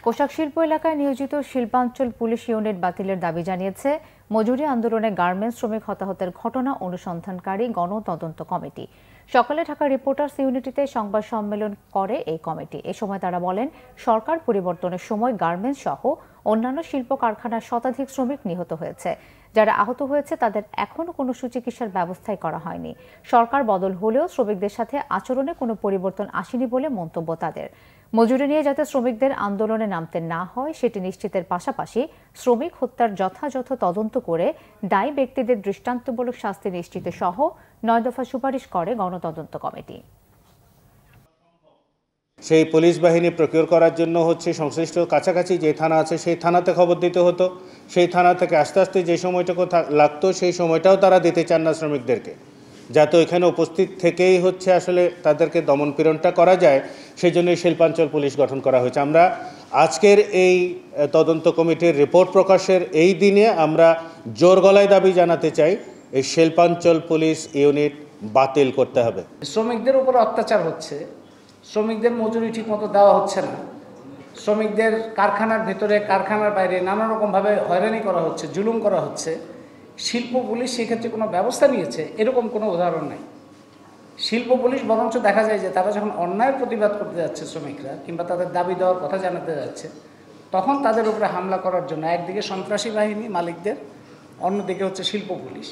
পোশাক শিল্প এলাকায় নিয়োজিত শিল্পাঞ্চল পুলিশ ইউনিট বাতিলের দাবি জানিয়েছে মজুরি আন্দোলনে গার্মেন্টস শ্রমিক হতাহতের ঘটনা অনুসন্ধানকারী গণতদন্ত কমিটি। সকালে ঢাকা রিপোর্টার্স ইউনিটিতে সংবাদ সম্মেলন করে এই কমিটি। এ সময় তারা বলেন, সরকার পরিবর্তনের সময় গার্মেন্টস সহ অন্যান্য শিল্প কারখানার শতাধিক শ্রমিক নিহত হয়েছে। যারা আহত হয়েছে তাদের এখনও কোনো সুচিকিৎসার ব্যবস্থাই করা হয়নি। সরকার বদল হলেও শ্রমিকদের সাথে আচরণে কোনো পরিবর্তন আসেনি বলে মন্তব্য তাদের। মজুরি নিয়ে যাতে শ্রমিকদের আন্দোলনে নামতে না হয় সেটি নিশ্চিতের পাশাপাশি শ্রমিক হত্যার যথাযথ তদন্ত করে দায়ী ব্যক্তিদের দৃষ্টান্তমূলক শাস্তি নিশ্চিত সহ 9 দফা সুপারিশ করে গণতদন্ত কমিটি। সেই পুলিশ বাহিনী প্রকিউর করার জন্য সংশ্লিষ্ট কাছাকাছি যে থানা আছে সেই থানাতে খবর দিতে হতো। সেই থানা থেকে আস্তে আস্তে যে সময়টুকু লাগতো সেই সময়টাও তারা দিতে চান না শ্রমিকদেরকে, যাতে ওইখানে উপস্থিত থেকেই আসলে তাদেরকে দমনপীড়নটা করা যায়। সেই জন্যই শিল্পাঞ্চল পুলিশ গঠন করা হয়েছে। আমরা আজকের এই তদন্ত কমিটির রিপোর্ট প্রকাশের এই দিনে আমরা জোর গলায় দাবি জানাতে চাই, এই শিল্পাঞ্চল পুলিশ ইউনিট বাতিল করতে হবে। শ্রমিকদের উপর অত্যাচার হচ্ছে, শ্রমিকদের মজুরি ঠিকমতো দেওয়া হচ্ছে না, শ্রমিকদের কারখানার ভেতরে কারখানার বাইরে নানা রকমভাবে হয়রানি করা হচ্ছে, জুলুম করা হচ্ছে। শিল্প পুলিশ সেক্ষেত্রে কোনো ব্যবস্থা নিয়েছে এরকম কোনো উদাহরণ নাই। শিল্প পুলিশ বরঞ্চ দেখা যায় যে তারা যখন অন্যায়ের প্রতিবাদ করতে যাচ্ছে শ্রমিকরা কিংবা তাদের দাবি দেওয়ার কথা জানাতে যাচ্ছে, তখন তাদের উপরে হামলা করার জন্য একদিকে সন্ত্রাসী বাহিনী মালিকদের, অন্যদিকে শিল্প পুলিশ।